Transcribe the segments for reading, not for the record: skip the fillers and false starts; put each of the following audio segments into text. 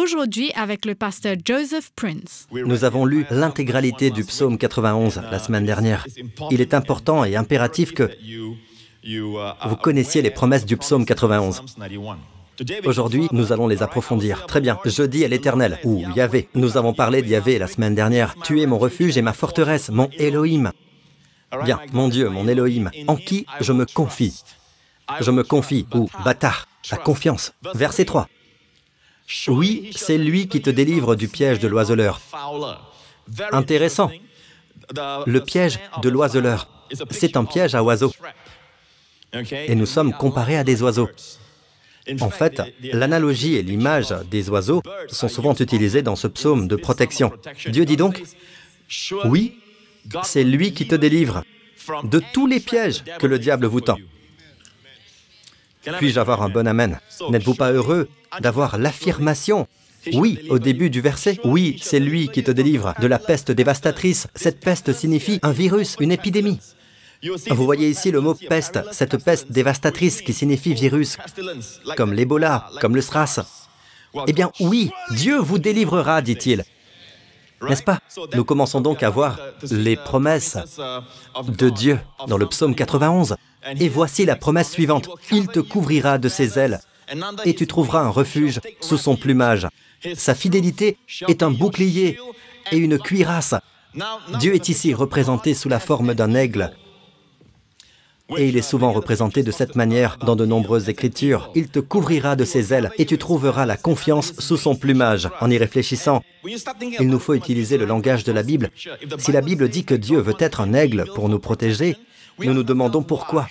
aujourd'hui avec le pasteur Joseph Prince. Nous avons lu l'intégralité du psaume 91 la semaine dernière. Il est important et impératif que vous connaissiez les promesses du psaume 91. Aujourd'hui, nous allons les approfondir. Très bien. Je dis à l'Éternel, ou Yahvé. Nous avons parlé de Yahvé la semaine dernière. Tu es mon refuge et ma forteresse, mon Elohim. Bien, mon Dieu, mon Elohim, en qui je me confie. Je me confie, ou bâtard, la confiance. Verset 3. Oui, c'est lui qui te délivre du piège de l'oiseleur. Intéressant. Le piège de l'oiseleur, c'est un piège à oiseaux. Et nous sommes comparés à des oiseaux. En fait, l'analogie et l'image des oiseaux sont souvent utilisées dans ce psaume de protection. Dieu dit donc, oui, c'est lui qui te délivre de tous les pièges que le diable vous tend. Puis-je avoir un bon amen? N'êtes-vous pas heureux d'avoir l'affirmation? Oui, au début du verset. Oui, c'est lui qui te délivre de la peste dévastatrice. Cette peste signifie un virus, une épidémie. Vous voyez ici le mot peste, cette peste dévastatrice qui signifie virus, comme l'Ebola, comme le SRAS. Eh bien oui, Dieu vous délivrera, dit-il. N'est-ce pas? Nous commençons donc à voir les promesses de Dieu dans le psaume 91. Et voici la promesse suivante. Il te couvrira de ses ailes et tu trouveras un refuge sous son plumage. Sa fidélité est un bouclier et une cuirasse. Dieu est ici représenté sous la forme d'un aigle. Et il est souvent représenté de cette manière dans de nombreuses écritures. Il te couvrira de ses ailes et tu trouveras la confiance sous son plumage. En y réfléchissant, il nous faut utiliser le langage de la Bible. Si la Bible dit que Dieu veut être un aigle pour nous protéger, nous nous demandons pourquoi.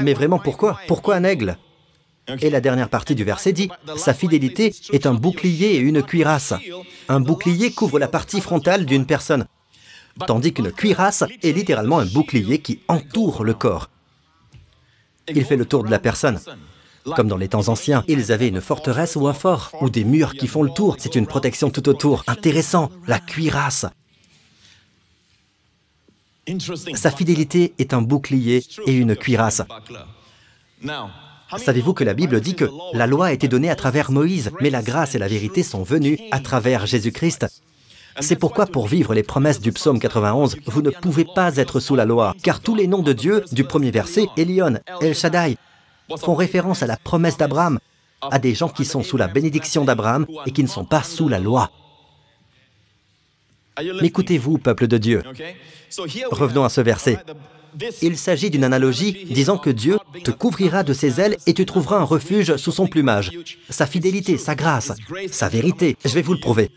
Mais vraiment pourquoi? Pourquoi un aigle? Et la dernière partie du verset dit, sa fidélité est un bouclier et une cuirasse. Un bouclier couvre la partie frontale d'une personne, tandis qu'une cuirasse est littéralement un bouclier qui entoure le corps. Il fait le tour de la personne. Comme dans les temps anciens, ils avaient une forteresse ou un fort, ou des murs qui font le tour. C'est une protection tout autour. Intéressant, la cuirasse. Sa fidélité est un bouclier et une cuirasse. Savez-vous que la Bible dit que la loi a été donnée à travers Moïse, mais la grâce et la vérité sont venues à travers Jésus-Christ? C'est pourquoi, pour vivre les promesses du psaume 91, vous ne pouvez pas être sous la loi, car tous les noms de Dieu, du premier verset, Elion, El Shaddai, font référence à la promesse d'Abraham, à des gens qui sont sous la bénédiction d'Abraham et qui ne sont pas sous la loi. M'écoutez-vous, peuple de Dieu. Revenons à ce verset. Il s'agit d'une analogie disant que Dieu te couvrira de ses ailes et tu trouveras un refuge sous son plumage. Sa fidélité, sa grâce, sa vérité, je vais vous le prouver.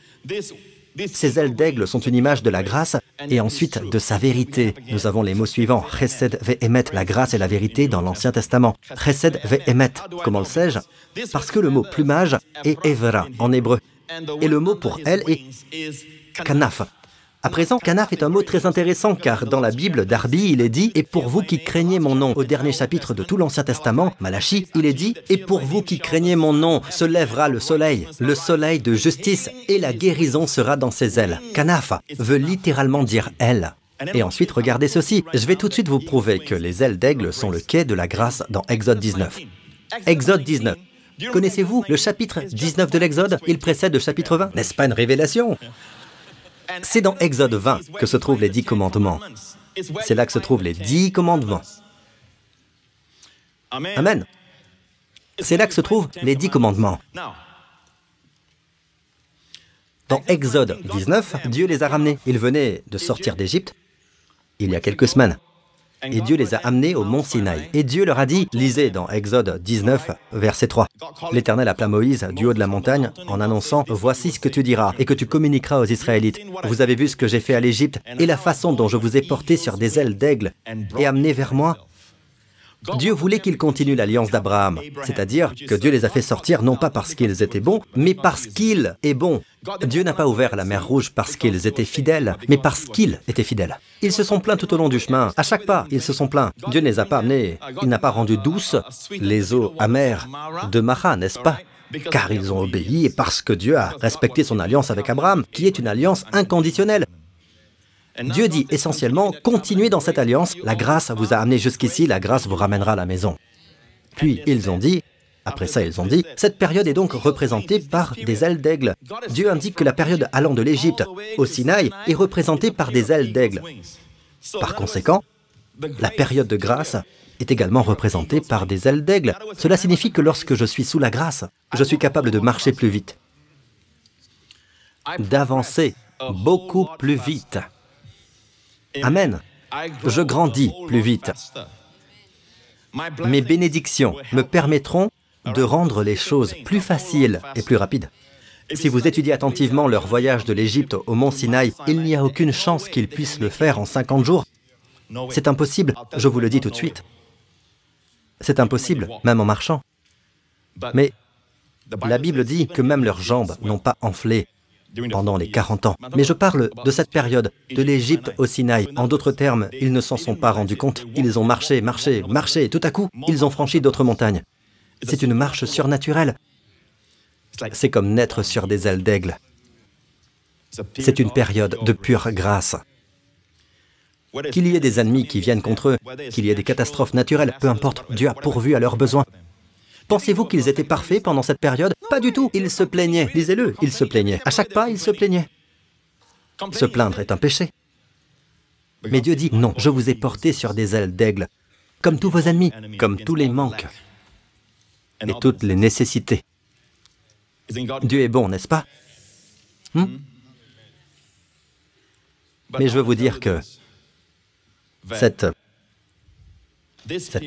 Ces ailes d'aigle sont une image de la grâce et ensuite de sa vérité. Nous avons les mots suivants, Chesed ve'emet, la grâce et la vérité dans l'Ancien Testament. Chesed ve'emet, comment le sais-je? Parce que le mot plumage est evra en hébreu et le mot pour elle est kanaf. À présent, kanaf est un mot très intéressant car dans la Bible d'Arbi, il est dit « Et pour vous qui craignez mon nom ». Au dernier chapitre de tout l'Ancien Testament, Malachie, il est dit « Et pour vous qui craignez mon nom, se lèvera le soleil de justice, et la guérison sera dans ses ailes ». Kanaf veut littéralement dire « aile ». Et ensuite, regardez ceci. Je vais tout de suite vous prouver que les ailes d'aigle sont le quai de la grâce dans Exode 19. Exode 19. Connaissez-vous le chapitre 19 de l'Exode? Il précède le chapitre 20. N'est-ce pas une révélation? C'est dans Exode 20 que se trouvent les 10 commandements. C'est là que se trouvent les 10 commandements. Amen. C'est là que se trouvent les 10 commandements. Dans Exode 19, Dieu les a ramenés. Ils venaient de sortir d'Égypte il y a quelques semaines. Et Dieu les a amenés au mont Sinaï. Et Dieu leur a dit, lisez dans Exode 19, verset 3. L'Éternel appela Moïse du haut de la montagne en annonçant, « Voici ce que tu diras et que tu communiqueras aux Israélites. Vous avez vu ce que j'ai fait à l'Égypte et la façon dont je vous ai porté sur des ailes d'aigle et amené vers moi. » Dieu voulait qu'ils continuent l'alliance d'Abraham, c'est-à-dire que Dieu les a fait sortir non pas parce qu'ils étaient bons, mais parce qu'il est bon. Dieu n'a pas ouvert la mer Rouge parce qu'ils étaient fidèles, mais parce qu'il était fidèle. Ils se sont plaints tout au long du chemin. À chaque pas, ils se sont plaints. Dieu ne les a pas amenés. Il n'a pas rendu douces les eaux amères de Mara, n'est-ce pas? Car ils ont obéi et parce que Dieu a respecté son alliance avec Abraham, qui est une alliance inconditionnelle. Dieu dit essentiellement, continuez dans cette alliance, la grâce vous a amené jusqu'ici, la grâce vous ramènera à la maison. Puis ils ont dit, Après ça, ils ont dit, cette période est donc représentée par des ailes d'aigle. Dieu indique que la période allant de l'Égypte au Sinaï est représentée par des ailes d'aigle. Par conséquent, la période de grâce est également représentée par des ailes d'aigle. Cela signifie que lorsque je suis sous la grâce, je suis capable de marcher plus vite, d'avancer beaucoup plus vite. Amen. Je grandis plus vite. Mes bénédictions me permettront de rendre les choses plus faciles et plus rapides. Si vous étudiez attentivement leur voyage de l'Égypte au mont Sinaï, il n'y a aucune chance qu'ils puissent le faire en 50 jours. C'est impossible, je vous le dis tout de suite. C'est impossible, même en marchant. Mais la Bible dit que même leurs jambes n'ont pas enflé pendant les 40 ans. Mais je parle de cette période, de l'Égypte au Sinaï. En d'autres termes, ils ne s'en sont pas rendus compte. Ils ont marché, marché, marché, et tout à coup, ils ont franchi d'autres montagnes. C'est une marche surnaturelle. C'est comme naître sur des ailes d'aigle. C'est une période de pure grâce. Qu'il y ait des ennemis qui viennent contre eux, qu'il y ait des catastrophes naturelles, peu importe, Dieu a pourvu à leurs besoins. Pensez-vous qu'ils étaient parfaits pendant cette période? Pas du tout, ils se plaignaient. Lisez-le, ils se plaignaient. À chaque pas, ils se plaignaient. Se plaindre est un péché. Mais Dieu dit, non, je vous ai porté sur des ailes d'aigle, comme tous vos ennemis, comme tous les manques et toutes les nécessités. Dieu est bon, n'est-ce pas? Mais je veux vous dire que cette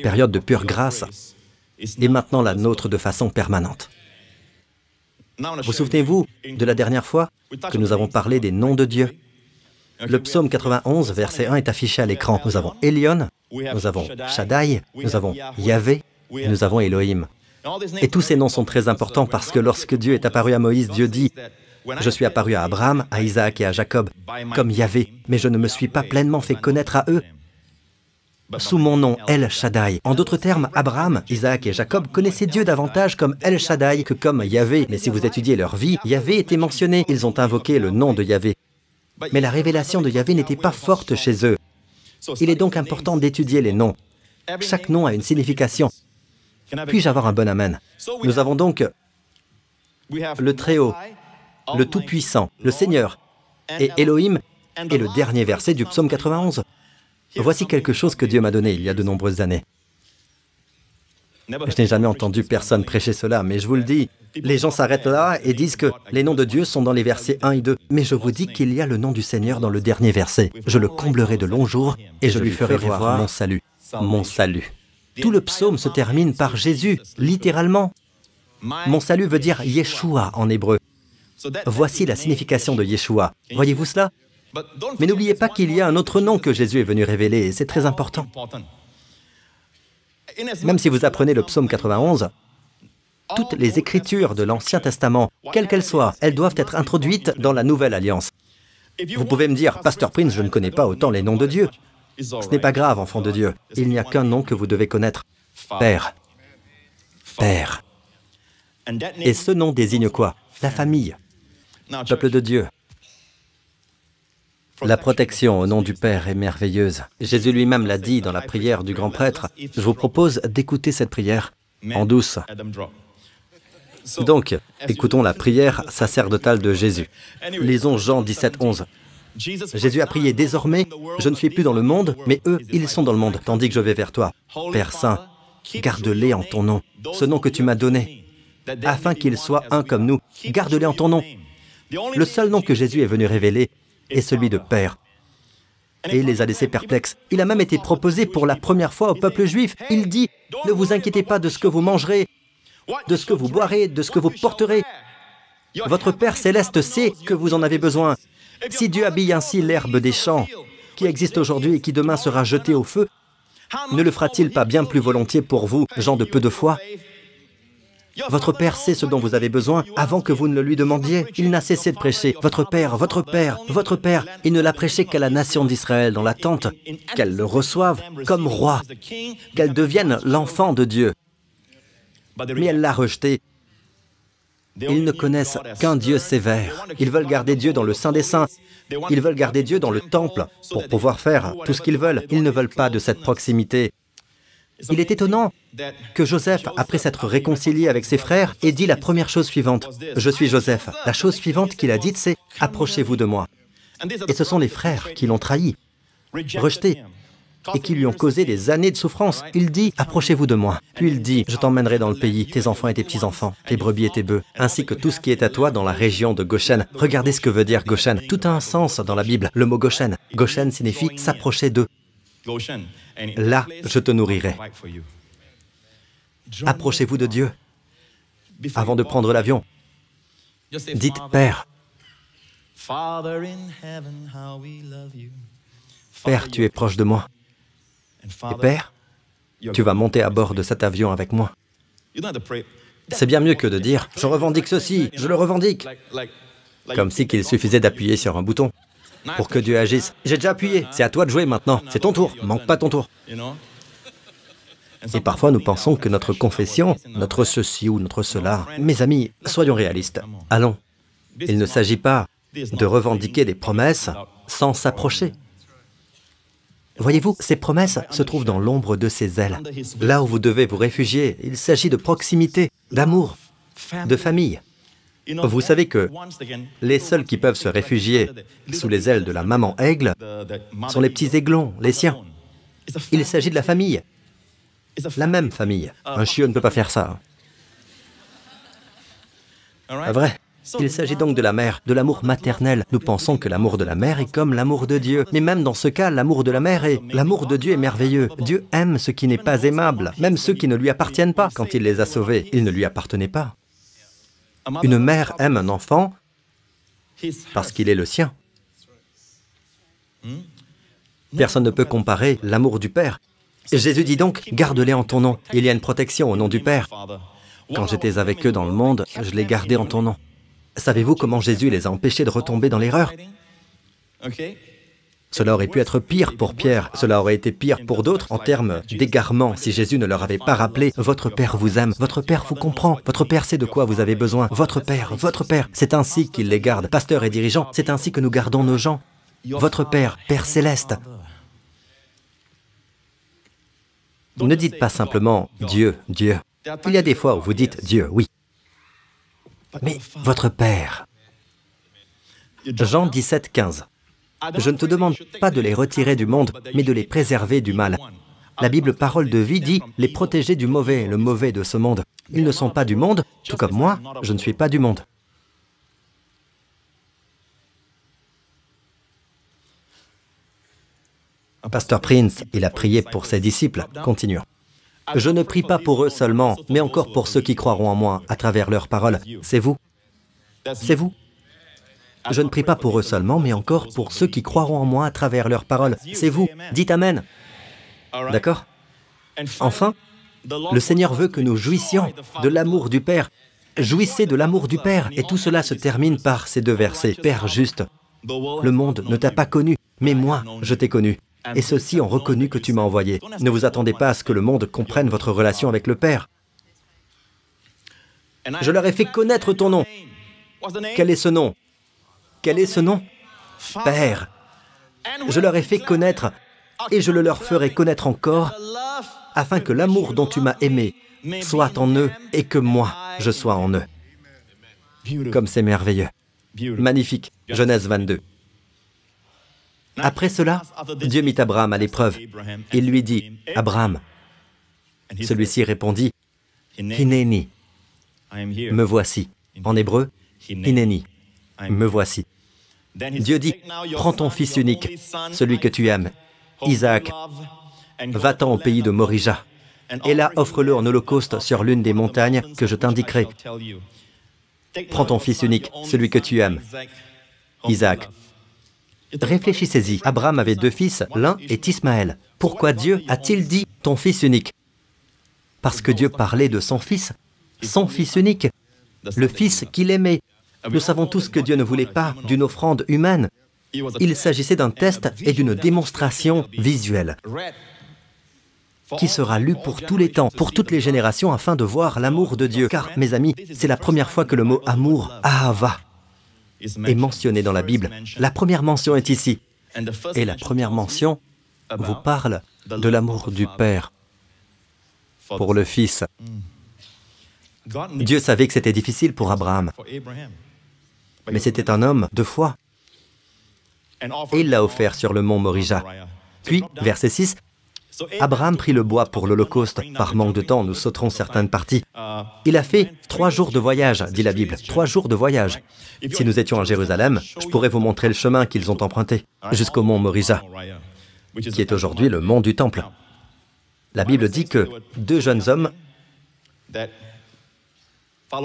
période de pure grâce est maintenant la nôtre de façon permanente. Vous souvenez-vous de la dernière fois que nous avons parlé des noms de Dieu? Le psaume 91, verset 1 est affiché à l'écran. Nous avons Elion, nous avons Shaddai, nous avons Yahvé, et nous avons Elohim. Et tous ces noms sont très importants parce que lorsque Dieu est apparu à Moïse, Dieu dit « Je suis apparu à Abraham, à Isaac et à Jacob, comme Yahvé, mais je ne me suis pas pleinement fait connaître à eux. » Sous mon nom, El Shaddai. En d'autres termes, Abraham, Isaac et Jacob connaissaient Dieu davantage comme El Shaddai que comme Yahvé. Mais si vous étudiez leur vie, Yahvé était mentionné. Ils ont invoqué le nom de Yahvé. Mais la révélation de Yahvé n'était pas forte chez eux. Il est donc important d'étudier les noms. Chaque nom a une signification. Puis-je avoir un bon amen? Nous avons donc le Très-Haut, le Tout-Puissant, le Seigneur, et Elohim est le dernier verset du psaume 91. Voici quelque chose que Dieu m'a donné il y a de nombreuses années. Je n'ai jamais entendu personne prêcher cela, mais je vous le dis, les gens s'arrêtent là et disent que les noms de Dieu sont dans les versets 1 et 2. Mais je vous dis qu'il y a le nom du Seigneur dans le dernier verset. Je le comblerai de longs jours et je lui ferai voir mon salut. Mon salut. Tout le psaume se termine par Jésus, littéralement. Mon salut veut dire Yeshua en hébreu. Voici la signification de Yeshua. Voyez-vous cela? Mais n'oubliez pas qu'il y a un autre nom que Jésus est venu révéler, et c'est très important. Même si vous apprenez le psaume 91, toutes les écritures de l'Ancien Testament, quelles qu'elles soient, elles doivent être introduites dans la Nouvelle Alliance. Vous pouvez me dire, Pasteur Prince, je ne connais pas autant les noms de Dieu. Ce n'est pas grave, enfant de Dieu. Il n'y a qu'un nom que vous devez connaître. Père. Père. Et ce nom désigne quoi? La famille. Peuple de Dieu. La protection au nom du Père est merveilleuse. Jésus lui-même l'a dit dans la prière du grand prêtre. Je vous propose d'écouter cette prière en douce. Donc, écoutons la prière sacerdotale de Jésus. Lisons Jean 17, 11. Jésus a prié, « Désormais, je ne suis plus dans le monde, mais eux, ils sont dans le monde, tandis que je vais vers toi. Père Saint, garde-les en ton nom, ce nom que tu m'as donné, afin qu'ils soient un comme nous. Garde-les en ton nom. » Le seul nom que Jésus est venu révéler est celui de Père. Et il les a laissés perplexes. Il a même été proposé pour la première fois au peuple juif. Il dit, « Ne vous inquiétez pas de ce que vous mangerez, de ce que vous boirez, de ce que vous porterez. Votre Père céleste sait que vous en avez besoin. Si Dieu habille ainsi l'herbe des champs, qui existe aujourd'hui et qui demain sera jetée au feu, ne le fera-t-il pas bien plus volontiers pour vous, gens de peu de foi? Votre Père sait ce dont vous avez besoin avant que vous ne le lui demandiez. Il n'a cessé de prêcher. Votre Père, votre Père, votre Père. Il ne l'a prêché qu'à la nation d'Israël dans l'attente qu'elle le reçoive comme roi, qu'elle devienne l'enfant de Dieu. Mais elle l'a rejeté. Ils ne connaissent qu'un Dieu sévère. Ils veulent garder Dieu dans le Saint des Saints. Ils veulent garder Dieu dans le temple pour pouvoir faire tout ce qu'ils veulent. Ils ne veulent pas de cette proximité. Il est étonnant que Joseph, après s'être réconcilié avec ses frères, ait dit la première chose suivante. « Je suis Joseph ». La chose suivante qu'il a dite, c'est « Approchez-vous de moi ». Et ce sont les frères qui l'ont trahi, rejeté, et qui lui ont causé des années de souffrance. Il dit « Approchez-vous de moi ». Puis il dit « Je t'emmènerai dans le pays, tes enfants et tes petits-enfants, tes brebis et tes bœufs, ainsi que tout ce qui est à toi dans la région de Goshen. » Regardez ce que veut dire Goshen. Tout a un sens dans la Bible. Le mot Goshen. Goshen signifie « s'approcher d'eux ». Là, je te nourrirai. Approchez-vous de Dieu. Avant de prendre l'avion, dites « Père ». Père, tu es proche de moi. Et Père, tu vas monter à bord de cet avion avec moi. C'est bien mieux que de dire « Je revendique ceci, je le revendique ». Comme si qu'il suffisait d'appuyer sur un bouton pour que Dieu agisse. J'ai déjà appuyé, c'est à toi de jouer maintenant. C'est ton tour, manque pas ton tour. Et parfois nous pensons que notre confession, notre ceci ou notre cela... Mes amis, soyons réalistes. Allons, il ne s'agit pas de revendiquer des promesses sans s'approcher. Voyez-vous, ces promesses se trouvent dans l'ombre de ses ailes. Là où vous devez vous réfugier, il s'agit de proximité, d'amour, de famille. Vous savez que les seuls qui peuvent se réfugier sous les ailes de la maman aigle sont les petits aiglons, les siens. Il s'agit de la famille, la même famille. Un chiot ne peut pas faire ça. Vrai. Il s'agit donc de la mère, de l'amour maternel. Nous pensons que l'amour de la mère est comme l'amour de Dieu. Mais même dans ce cas, l'amour de la mère est... L'amour de Dieu est merveilleux. Dieu aime ce qui n'est pas aimable, même ceux qui ne lui appartiennent pas. Quand il les a sauvés, ils ne lui appartenaient pas. Une mère aime un enfant parce qu'il est le sien. Personne ne peut comparer l'amour du Père. Jésus dit donc, garde-les en ton nom. Il y a une protection au nom du Père. Quand j'étais avec eux dans le monde, je les gardais en ton nom. Savez-vous comment Jésus les a empêchés de retomber dans l'erreur? Cela aurait pu être pire pour Pierre, cela aurait été pire pour d'autres en termes d'égarement si Jésus ne leur avait pas rappelé « Votre Père vous aime, votre Père vous comprend, votre Père sait de quoi vous avez besoin, votre Père, c'est ainsi qu'il les garde. Pasteurs et dirigeants, c'est ainsi que nous gardons nos gens. Votre Père, Père céleste. » Ne dites pas simplement « Dieu, Dieu ». Il y a des fois où vous dites « Dieu, oui ». Mais votre Père. Jean 17, 15. Je ne te demande pas de les retirer du monde, mais de les préserver du mal. La Bible Parole de vie dit les protéger du mauvais, le mauvais de ce monde. Ils ne sont pas du monde, tout comme moi, je ne suis pas du monde. Pasteur Prince, il a prié pour ses disciples. Continuons. Je ne prie pas pour eux seulement, mais encore pour ceux qui croiront en moi à travers leurs paroles. C'est vous. C'est vous. Je ne prie pas pour eux seulement, mais encore pour ceux qui croiront en moi à travers leurs paroles. C'est vous. Dites Amen. D'accord? Enfin, le Seigneur veut que nous jouissions de l'amour du Père. Jouissez de l'amour du Père. Et tout cela se termine par ces deux versets. Père juste, le monde ne t'a pas connu, mais moi, je t'ai connu. Et ceux-ci ont reconnu que tu m'as envoyé. Ne vous attendez pas à ce que le monde comprenne votre relation avec le Père. Je leur ai fait connaître ton nom. Quel est ce nom? Quel est ce nom? Père. Je leur ai fait connaître, et je le leur ferai connaître encore, afin que l'amour dont tu m'as aimé soit en eux, et que moi, je sois en eux. Comme c'est merveilleux. Magnifique. Genèse 22. Après cela, Dieu mit Abraham à l'épreuve. Il lui dit, « Abraham. » Celui-ci répondit, « Hineni. » Me voici. En hébreu, « Hineni. » Me voici. Dieu dit, « Prends ton fils unique, celui que tu aimes, Isaac, va-t'en au pays de Morija, et là offre-le en holocauste sur l'une des montagnes que je t'indiquerai. Prends ton fils unique, celui que tu aimes, Isaac. » Réfléchissez-y. Abraham avait deux fils, l'un est Ismaël. Pourquoi Dieu a-t-il dit « ton fils unique » ? Parce que Dieu parlait de son fils unique, le fils qu'il aimait. Nous savons tous que Dieu ne voulait pas d'une offrande humaine. Il s'agissait d'un test et d'une démonstration visuelle qui sera lue pour tous les temps, pour toutes les générations, afin de voir l'amour de Dieu. Car, mes amis, c'est la première fois que le mot « amour », « ahava », est mentionné dans la Bible. La première mention est ici. Et la première mention vous parle de l'amour du Père. pour le fils. Dieu savait que c'était difficile pour Abraham, mais c'était un homme de foi. Et il l'a offert sur le mont Morija. Puis, verset 6, Abraham prit le bois pour l'Holocauste. Par manque de temps, nous sauterons certaines parties. Il a fait 3 jours de voyage, dit la Bible. 3 jours de voyage. Si nous étions à Jérusalem, je pourrais vous montrer le chemin qu'ils ont emprunté, jusqu'au mont Morija, qui est aujourd'hui le mont du Temple. La Bible dit que 2 jeunes hommes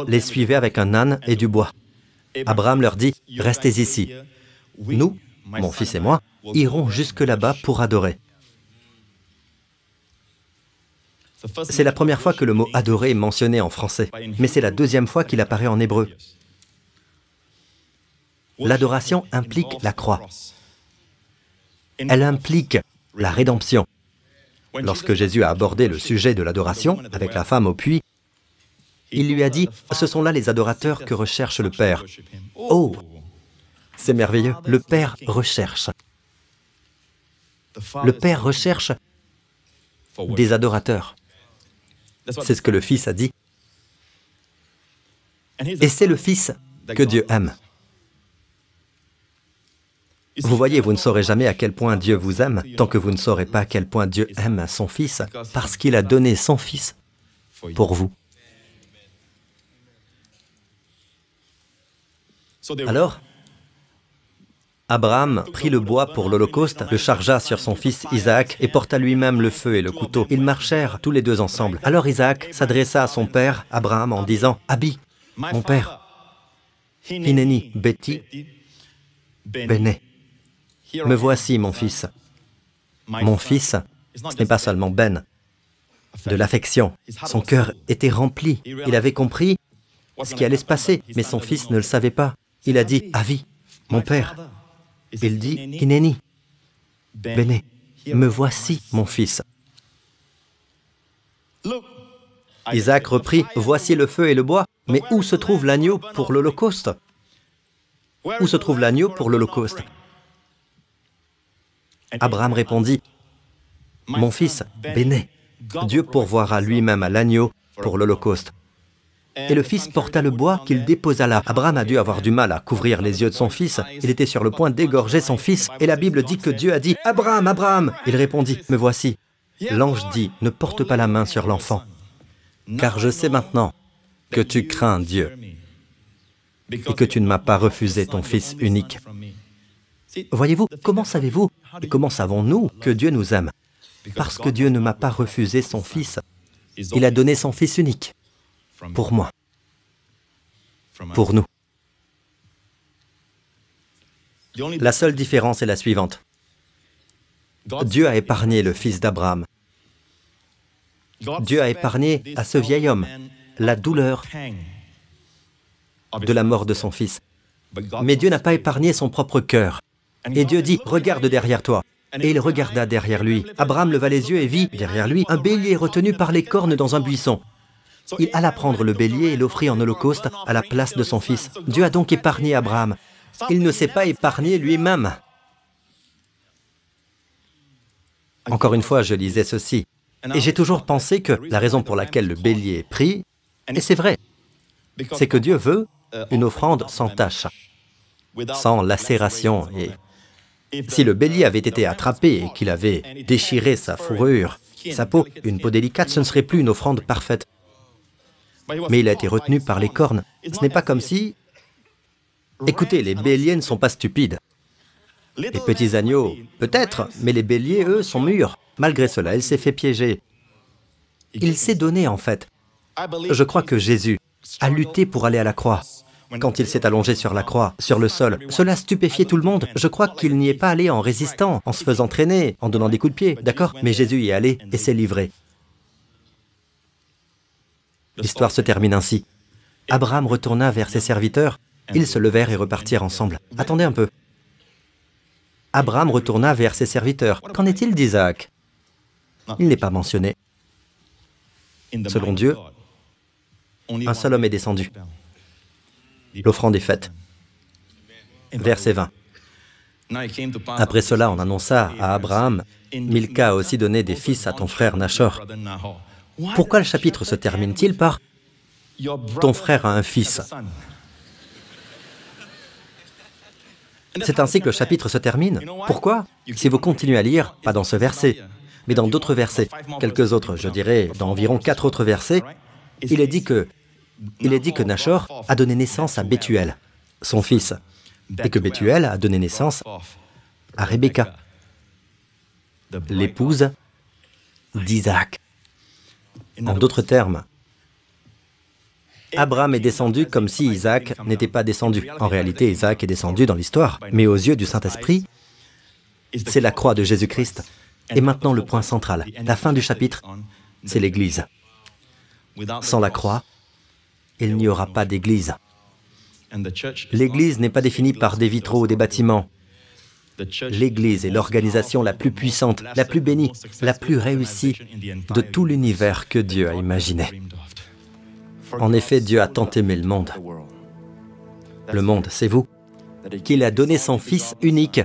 les suivaient avec un âne et du bois. Abraham leur dit, « Restez ici. Nous, mon fils et moi, irons jusque là-bas pour adorer. » C'est la première fois que le mot « adorer » est mentionné en français, mais c'est la 2e fois qu'il apparaît en hébreu. L'adoration implique la croix. Elle implique la rédemption. Lorsque Jésus a abordé le sujet de l'adoration avec la femme au puits, il lui a dit, « Ce sont là les adorateurs que recherche le Père. » Oh, c'est merveilleux, le Père recherche. Le Père recherche des adorateurs. C'est ce que le Fils a dit. Et c'est le Fils que Dieu aime. Vous voyez, vous ne saurez jamais à quel point Dieu vous aime tant que vous ne saurez pas à quel point Dieu aime son Fils, parce qu'il a donné son Fils pour vous. Alors, Abraham prit le bois pour l'Holocauste, le chargea sur son fils Isaac et porta lui-même le feu et le couteau. Ils marchèrent tous les 2 ensemble. Alors Isaac s'adressa à son père, Abraham, en disant, « Abi, mon père, Hineni, Beti, Bene, me voici mon fils. » Mon fils, ce n'est pas seulement Ben, de l'affection. Son cœur était rempli. Il avait compris ce qui allait se passer, mais son fils ne le savait pas. Il a dit, « Avi, mon père. » Il dit, « Hineni, Bene, me voici mon fils. » Isaac reprit, « Voici le feu et le bois, mais où se trouve l'agneau pour l'Holocauste? Où se trouve l'agneau pour l'Holocauste? » Abraham répondit, « Mon fils, Bene, Dieu pourvoira lui-même à l'agneau pour l'Holocauste. » Et le fils porta le bois qu'il déposa là. Abraham a dû avoir du mal à couvrir les yeux de son fils. Il était sur le point d'égorger son fils. Et la Bible dit que Dieu a dit, « Abraham, Abraham !» Il répondit, « Me voici. » L'ange dit, « Ne porte pas la main sur l'enfant, car je sais maintenant que tu crains Dieu et que tu ne m'as pas refusé ton fils unique. » Voyez-vous, comment savez-vous et comment savons-nous que Dieu nous aime? Parce que Dieu ne m'a pas refusé son fils. Il a donné son fils unique. Pour moi, pour nous. La seule différence est la suivante. Dieu a épargné le fils d'Abraham. Dieu a épargné à ce vieil homme la douleur de la mort de son fils. Mais Dieu n'a pas épargné son propre cœur. Et Dieu dit, « Regarde derrière toi. » Et il regarda derrière lui. Abraham leva les yeux et vit, derrière lui, un bélier retenu par les cornes dans un buisson. Il alla prendre le bélier et l'offrit en holocauste à la place de son fils. Dieu a donc épargné Abraham. Il ne s'est pas épargné lui-même. Encore une fois, je lisais ceci. Et j'ai toujours pensé que la raison pour laquelle le bélier est pris, et c'est vrai, c'est que Dieu veut une offrande sans tache, sans lacération. Et si le bélier avait été attrapé et qu'il avait déchiré sa fourrure, sa peau, une peau délicate, ce ne serait plus une offrande parfaite. Mais il a été retenu par les cornes. Ce n'est pas comme si... Écoutez, les béliers ne sont pas stupides. Les petits agneaux, peut-être, mais les béliers, eux, sont mûrs. Malgré cela, il s'est fait piéger. Il s'est donné, en fait. Je crois que Jésus a lutté pour aller à la croix. Quand il s'est allongé sur la croix, sur le sol, cela stupéfiait tout le monde. Je crois qu'il n'y est pas allé en résistant, en se faisant traîner, en donnant des coups de pied, d'accord? Mais Jésus y est allé et s'est livré. L'histoire se termine ainsi. Abraham retourna vers ses serviteurs. Ils se levèrent et repartirent ensemble. Attendez un peu. Abraham retourna vers ses serviteurs. Qu'en est-il d'Isaac? Il n'est pas mentionné. Selon Dieu, un seul homme est descendu. L'offrande est faite. Verset 20. Après cela, on annonça à Abraham, « Milca a aussi donné des fils à ton frère Nachor. » Pourquoi le chapitre se termine-t-il par « Ton frère a un fils » ? C'est ainsi que le chapitre se termine. Pourquoi? Si vous continuez à lire, pas dans ce verset, mais dans d'autres versets, quelques autres, je dirais, dans environ 4 autres versets, il est dit que Nachor a donné naissance à Bethuel, son fils, et que Bethuel a donné naissance à Rebecca, l'épouse d'Isaac. En d'autres termes, Abraham est descendu comme si Isaac n'était pas descendu. En réalité, Isaac est descendu dans l'histoire, mais aux yeux du Saint-Esprit, c'est la croix de Jésus-Christ. Et maintenant, le point central, la fin du chapitre, c'est l'Église. Sans la croix, il n'y aura pas d'Église. L'Église n'est pas définie par des vitraux ou des bâtiments. L'Église est l'organisation la plus puissante, la plus bénie, la plus réussie de tout l'univers que Dieu a imaginé. En effet, Dieu a tant aimé le monde. Le monde, c'est vous, qu'il a donné son Fils unique,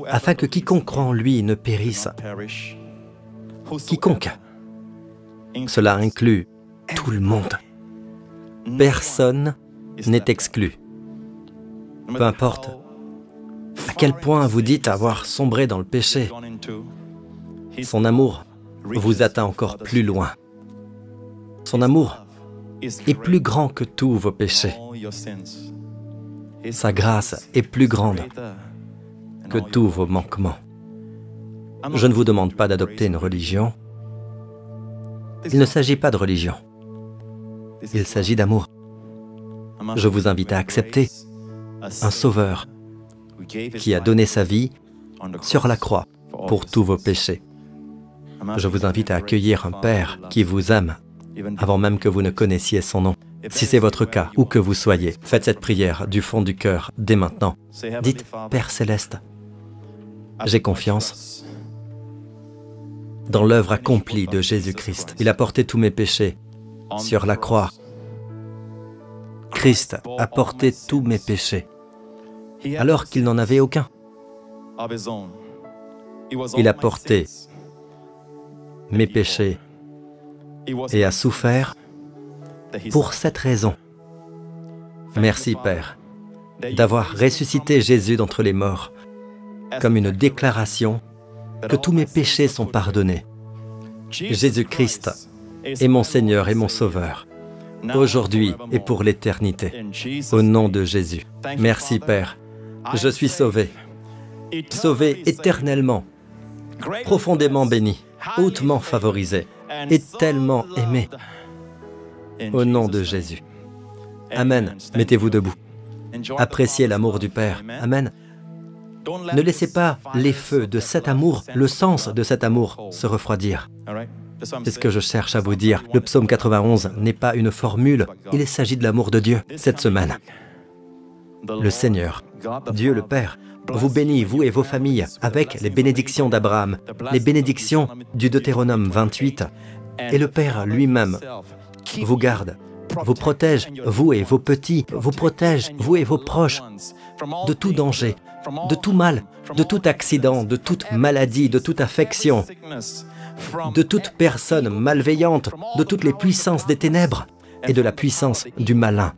afin que quiconque croit en lui ne périsse. Quiconque. Cela inclut tout le monde. Personne n'est exclu. Peu importe à quel point vous dites avoir sombré dans le péché, son amour vous atteint encore plus loin. Son amour est plus grand que tous vos péchés. Sa grâce est plus grande que tous vos manquements. Je ne vous demande pas d'adopter une religion. Il ne s'agit pas de religion. Il s'agit d'amour. Je vous invite à accepter un Sauveur qui a donné sa vie sur la croix pour tous vos péchés. Je vous invite à accueillir un Père qui vous aime avant même que vous ne connaissiez son nom. Si c'est votre cas, où que vous soyez, faites cette prière du fond du cœur dès maintenant. Dites, Père Céleste, j'ai confiance dans l'œuvre accomplie de Jésus-Christ. Il a porté tous mes péchés sur la croix. Christ a porté tous mes péchés, alors qu'il n'en avait aucun. Il a porté mes péchés et a souffert pour cette raison. Merci, Père, d'avoir ressuscité Jésus d'entre les morts, comme une déclaration que tous mes péchés sont pardonnés. Jésus-Christ est mon Seigneur et mon Sauveur, aujourd'hui et pour l'éternité. Au nom de Jésus. Merci, Père. Je suis sauvé. Sauvé éternellement, profondément béni, hautement favorisé et tellement aimé. Au nom de Jésus. Amen. Mettez-vous debout. Appréciez l'amour du Père. Amen. Ne laissez pas les feux de cet amour, le sens de cet amour, se refroidir. C'est ce que je cherche à vous dire. Le psaume 91 n'est pas une formule, il s'agit de l'amour de Dieu. Cette semaine, le Seigneur, Dieu le Père, vous bénit, vous et vos familles, avec les bénédictions d'Abraham, les bénédictions du Deutéronome 28, et le Père lui-même vous garde, vous protège, vous et vos petits, vous protège, vous et vos proches, de tout danger, de tout mal, de tout accident, de toute maladie, de toute affection, de toute personne malveillante, de toutes les puissances des ténèbres et de la puissance du malin.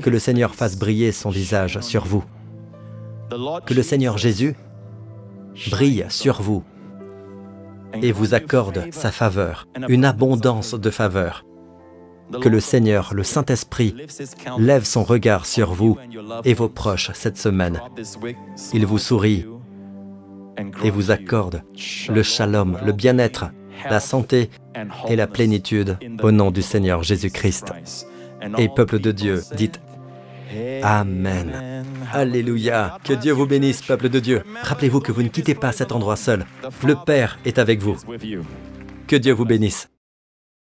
Que le Seigneur fasse briller son visage sur vous. Que le Seigneur Jésus brille sur vous et vous accorde sa faveur, une abondance de faveur. Que le Seigneur, le Saint-Esprit, lève son regard sur vous et vos proches cette semaine. Il vous sourit et vous accorde le shalom, le bien-être, la santé et la plénitude au nom du Seigneur Jésus-Christ. Et peuple de Dieu, dites Amen. Alléluia. Que Dieu vous bénisse, peuple de Dieu. Rappelez-vous que vous ne quittez pas cet endroit seul. Le Père est avec vous. Que Dieu vous bénisse.